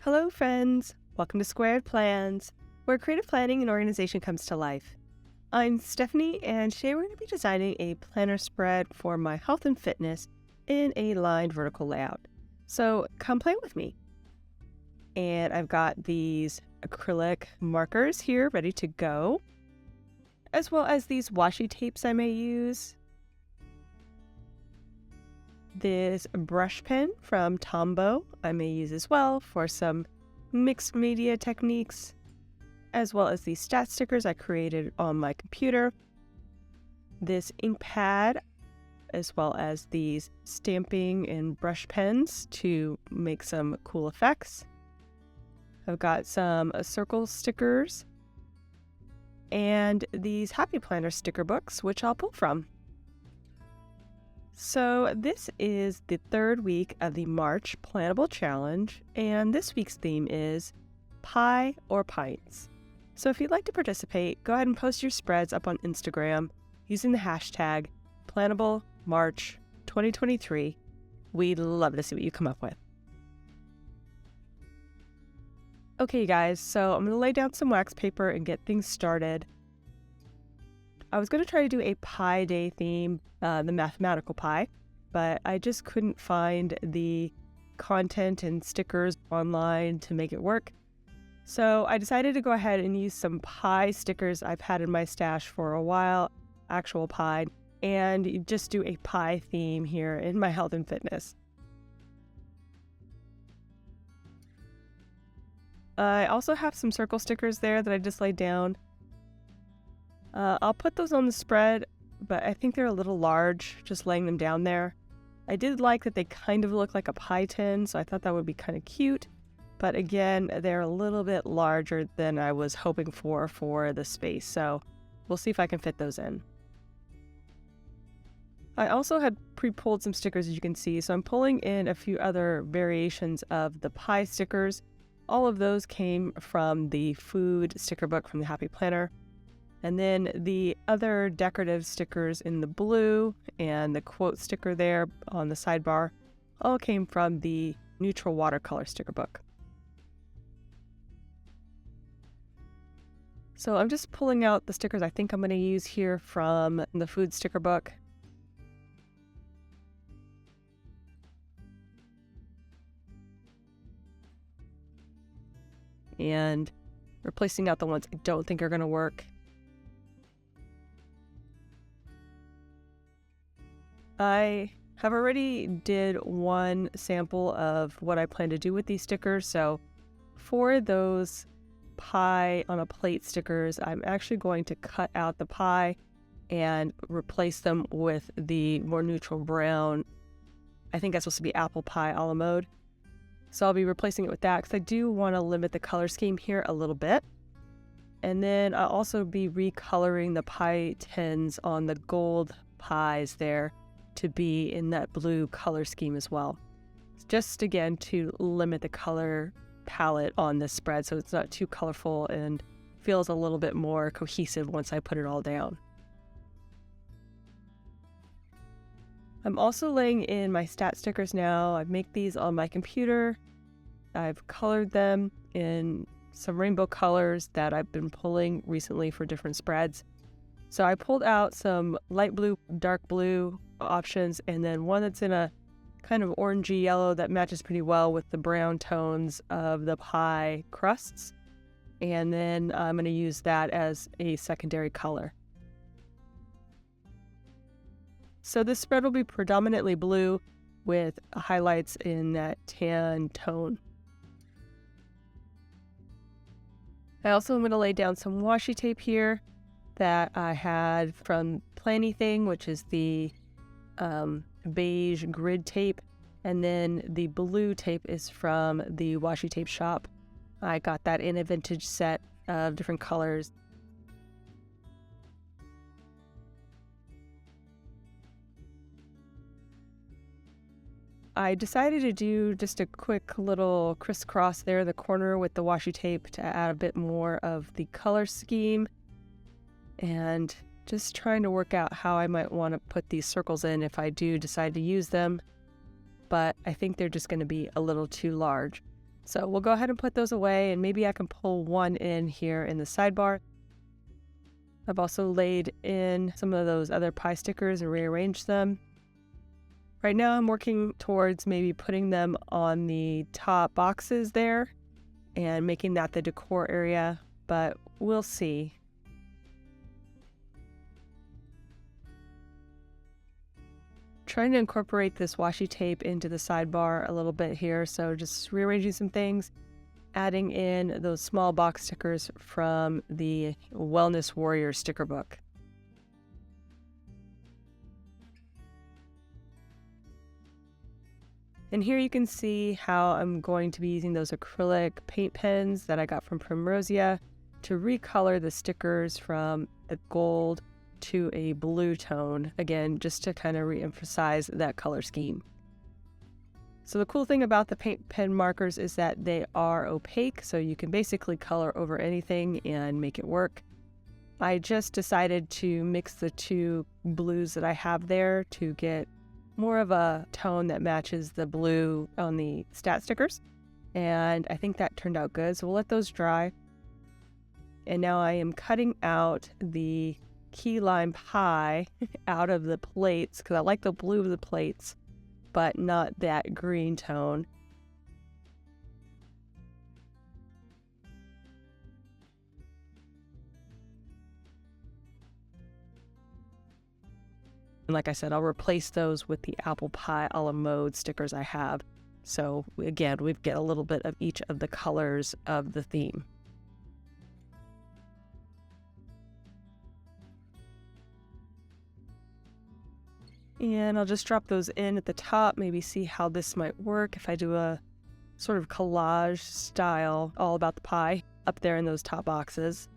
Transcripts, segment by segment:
Hello friends! Welcome to Squaird Plans, where creative planning and organization comes to life. I'm Stephanie, and today we're going to be designing a planner spread for my health and fitness in a lined vertical layout. So come play with me. And I've got these acrylic markers here ready to go, as well as these washi tapes I may use. This brush pen from Tombow I may use as well for some mixed media techniques, as well as these stat stickers I created on my computer, this ink pad, as well as these stamping and brush pens to make some cool effects. I've got some circle stickers and these Happy Planner sticker books, which I'll pull from. So this is the third week of the March Planable Challenge, and this week's theme is Pie or Pints. So if you'd like to participate, go ahead and post your spreads up on Instagram using the hashtag PlanableMarch2023. We'd love to see what you come up with. Okay, you guys, so I'm going to lay down some wax paper and get things started. I was going to try to do a pie day theme, the mathematical pie, but I just couldn't find the content and stickers online to make it work. So I decided to go ahead and use some pie stickers I've had in my stash for a while, actual pie, and just do a pie theme here in my health and fitness. I also have some circle stickers there that I just laid down. I'll put those on the spread, but I think they're a little large, just laying them down there. I did like that they kind of look like a pie tin, so I thought that would be kind of cute. But again, they're a little bit larger than I was hoping for the space, so we'll see if I can fit those in. I also had pre-pulled some stickers, as you can see, so I'm pulling in a few other variations of the pie stickers. All of those came from the food sticker book from the Happy Planner. And then the other decorative stickers in the blue and the quote sticker there on the sidebar all came from the neutral watercolor sticker book. So I'm just pulling out the stickers I think I'm going to use here from the food sticker book. And replacing out the ones I don't think are going to work. I have already did one sample of what I plan to do with these stickers, so for those pie on a plate stickers, I'm actually going to cut out the pie and replace them with the more neutral brown. I think that's supposed to be apple pie a la mode. So I'll be replacing it with that because I do want to limit the color scheme here a little bit. And then I'll also be recoloring the pie tins on the gold pies there to be in that blue color scheme as well. Just again to limit the color palette on this spread so it's not too colorful and feels a little bit more cohesive once I put it all down. I'm also laying in my stat stickers now. I make these on my computer. I've colored them in some rainbow colors that I've been pulling recently for different spreads. So I pulled out some light blue, dark blue options, and then one that's in a kind of orangey yellow that matches pretty well with the brown tones of the pie crusts. And then I'm going to use that as a secondary color. So this spread will be predominantly blue with highlights in that tan tone. I also am going to lay down some washi tape here that I had from Plannything, which is the beige grid tape, and then the blue tape is from the washi tape shop. I got that in a vintage set of different colors. I decided to do just a quick little crisscross there in the corner with the washi tape to add a bit more of the color scheme, and just trying to work out how I might want to put these circles in if I do decide to use them, but I think they're just going to be a little too large. So we'll go ahead and put those away, and maybe I can pull one in here in the sidebar. I've also laid in some of those other pie stickers and rearranged them. Right now I'm working towards maybe putting them on the top boxes there and making that the decor area, but we'll see. Trying to incorporate this washi tape into the sidebar a little bit here, so just rearranging some things, adding in those small box stickers from the Wellness Warrior sticker book. And here you can see how I'm going to be using those acrylic paint pens that I got from Primrosia to recolor the stickers from the gold to a blue tone, again, just to kind of re-emphasize that color scheme. So the cool thing about the paint pen markers is that they are opaque, so you can basically color over anything and make it work. I just decided to mix the two blues that I have there to get more of a tone that matches the blue on the stat stickers, and I think that turned out good, so we'll let those dry. And now I am cutting out the key lime pie out of the plates because I like the blue of the plates but not that green tone. And like I said, I'll replace those with the apple pie a la mode stickers I have. So again, we get a little bit of each of the colors of the theme. And I'll just drop those in at the top, maybe see how this might work if I do a sort of collage style all about the pie up there in those top boxes.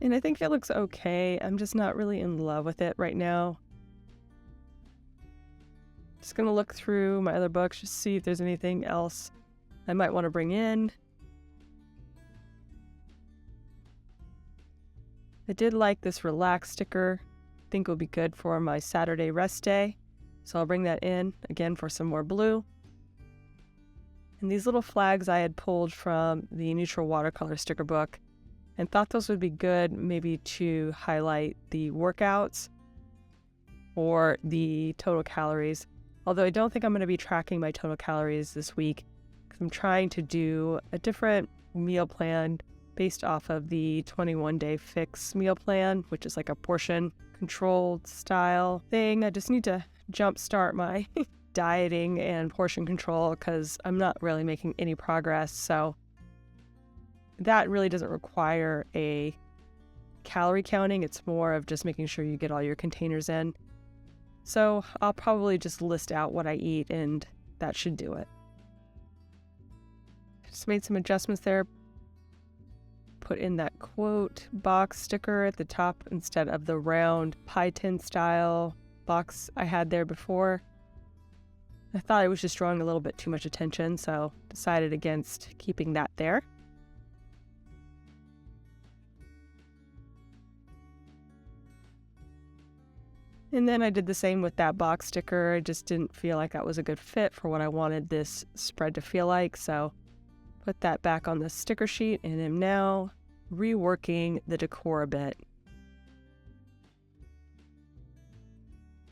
And I think it looks okay. I'm just not really in love with it right now. Just gonna look through my other books, just see if there's anything else I might want to bring in. I did like this relax sticker. I think it would be good for my Saturday rest day. So I'll bring that in again for some more blue. And these little flags I had pulled from the neutral watercolor sticker book and thought those would be good maybe to highlight the workouts or the total calories. Although I don't think I'm going to be tracking my total calories this week because I'm trying to do a different meal plan based off of the 21-day fix meal plan, which is like a portion controlled style thing. I just need to jumpstart my dieting and portion control because I'm not really making any progress. So that really doesn't require a calorie counting. It's more of just making sure you get all your containers in. So I'll probably just list out what I eat and that should do it. Just made some adjustments there. Put in that quote box sticker at the top instead of the round pie tin style box I had there before. I thought it was just drawing a little bit too much attention, so decided against keeping that there. And then I did the same with that box sticker. I just didn't feel like that was a good fit for what I wanted this spread to feel like. So put that back on the sticker sheet and am now reworking the decor a bit.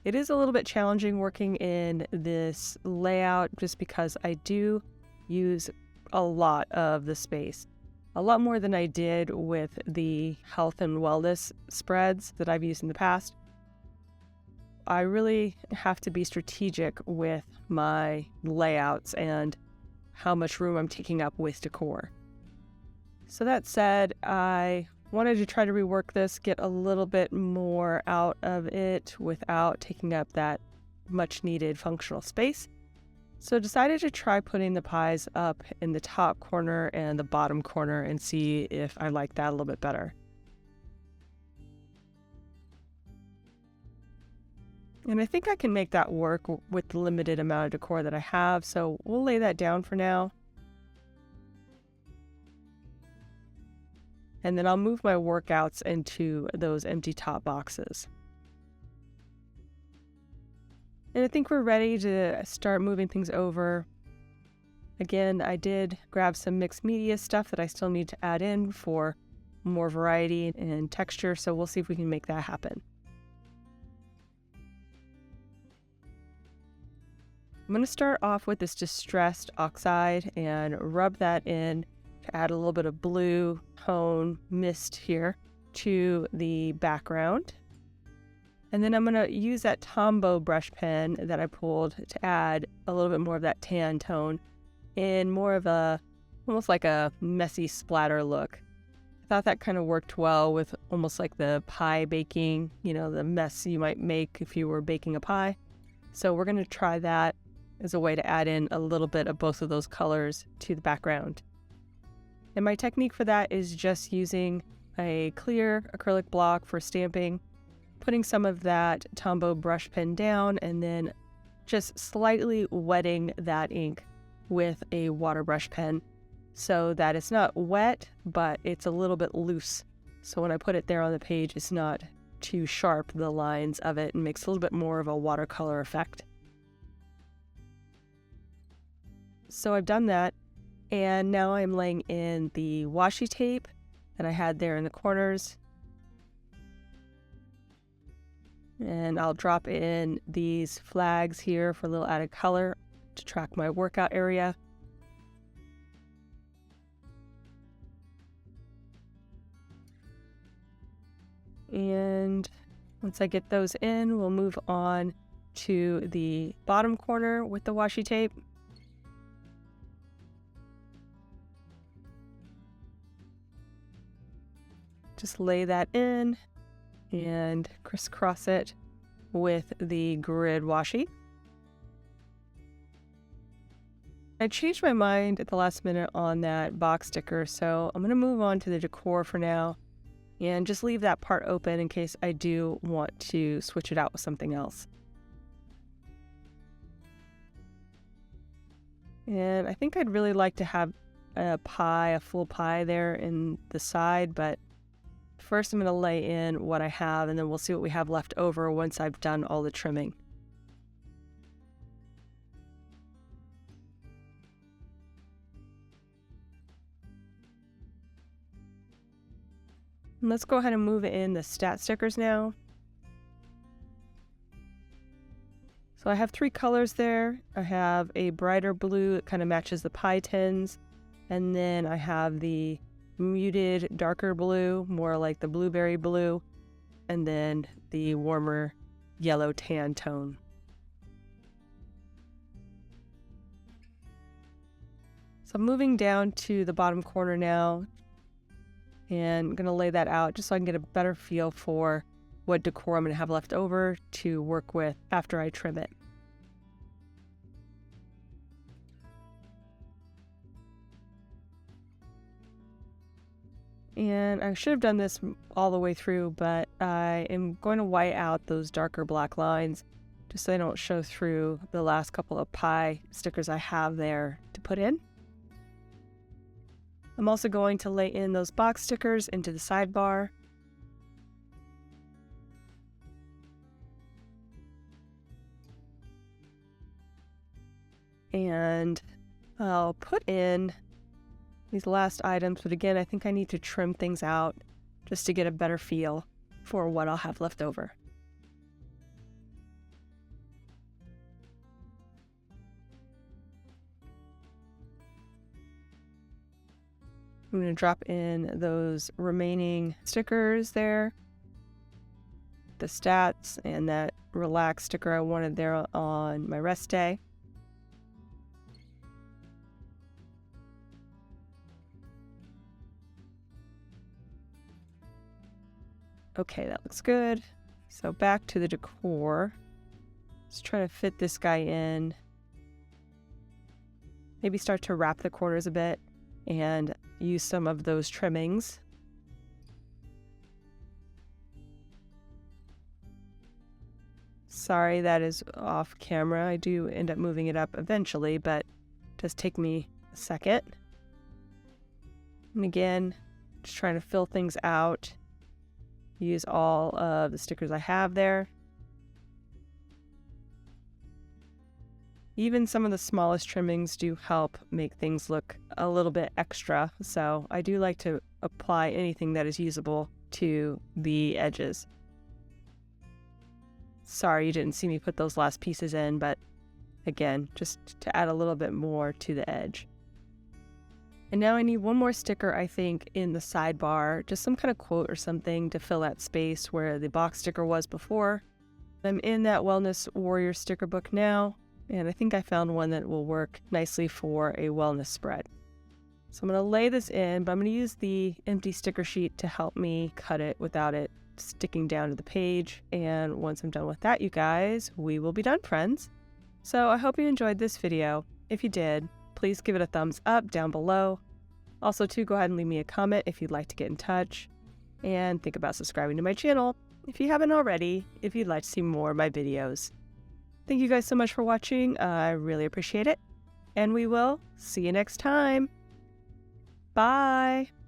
It is a little bit challenging working in this layout just because I do use a lot of the space. A lot more than I did with the health and wellness spreads that I've used in the past. I really have to be strategic with my layouts and how much room I'm taking up with decor. So that said, I wanted to try to rework this, get a little bit more out of it without taking up that much needed functional space. So decided to try putting the pies up in the top corner and the bottom corner and see if I like that a little bit better. And I think I can make that work with the limited amount of decor that I have, so we'll lay that down for now. And then I'll move my workouts into those empty top boxes. And I think we're ready to start moving things over. Again, I did grab some mixed media stuff that I still need to add in for more variety and texture, so we'll see if we can make that happen. I'm going to start off with this distressed oxide and rub that in to add a little bit of blue tone mist here to the background. And then I'm going to use that Tombow brush pen that I pulled to add a little bit more of that tan tone in more of a, almost like a messy splatter look. I thought that kind of worked well with almost like the pie baking, you know, the mess you might make if you were baking a pie. So we're going to try that as a way to add in a little bit of both of those colors to the background. And my technique for that is just using a clear acrylic block for stamping, putting some of that Tombow brush pen down, and then just slightly wetting that ink with a water brush pen so that it's not wet, but it's a little bit loose. So when I put it there on the page, it's not too sharp, the lines of it, and makes a little bit more of a watercolor effect. So I've done that, and now I'm laying in the washi tape that I had there in the corners. And I'll drop in these flags here for a little added color to track my workout area. And once I get those in, we'll move on to the bottom corner with the washi tape. Just lay that in and crisscross it with the grid washi. I changed my mind at the last minute on that box sticker, so I'm going to move on to the decor for now and just leave that part open in case I do want to switch it out with something else. And I think I'd really like to have a full pie there in the side, but first I'm going to lay in what I have, and then we'll see what we have left over once I've done all the trimming. And let's go ahead and move in the stat stickers now. So I have 3 colors there. I have a brighter blue that kind of matches the pie tins, and then I have the muted darker blue, more like the blueberry blue, and then the warmer yellow tan tone. So I'm moving down to the bottom corner now, and I'm going to lay that out just so I can get a better feel for what decor I'm going to have left over to work with after I trim it. And I should have done this all the way through, but I am going to white out those darker black lines just so they don't show through the last couple of pie stickers I have there to put in. I'm also going to lay in those box stickers into the sidebar. And I'll put in these last items, but again, I think I need to trim things out just to get a better feel for what I'll have left over. I'm going to drop in those remaining stickers there, the stats, and that relax sticker I wanted there on my rest day. Okay, that looks good. So back to the decor. Let's try to fit this guy in. Maybe start to wrap the corners a bit and use some of those trimmings. Sorry, that is off camera. I do end up moving it up eventually, but it does take me a second. And again, Just trying to fill things out. Use all of the stickers I have there. Even some of the smallest trimmings do help make things look a little bit extra, so I do like to apply anything that is usable to the edges. Sorry you didn't see me put those last pieces in, but again, just to add a little bit more to the edge. And now I need one more sticker, I think, in the sidebar, just some kind of quote or something to fill that space where the box sticker was before. I'm in that Wellness Warrior sticker book now, and I think I found one that will work nicely for a wellness spread. So I'm going to lay this in, but I'm going to use the empty sticker sheet to help me cut it without it sticking down to the page. And once I'm done with that, you guys, we will be done, friends. So I hope you enjoyed this video. If you did, please give it a thumbs up down below. Also, too, go ahead and leave me a comment if you'd like to get in touch. And think about subscribing to my channel if you haven't already, if you'd like to see more of my videos. Thank you guys so much for watching. I really appreciate it. And we will see you next time. Bye.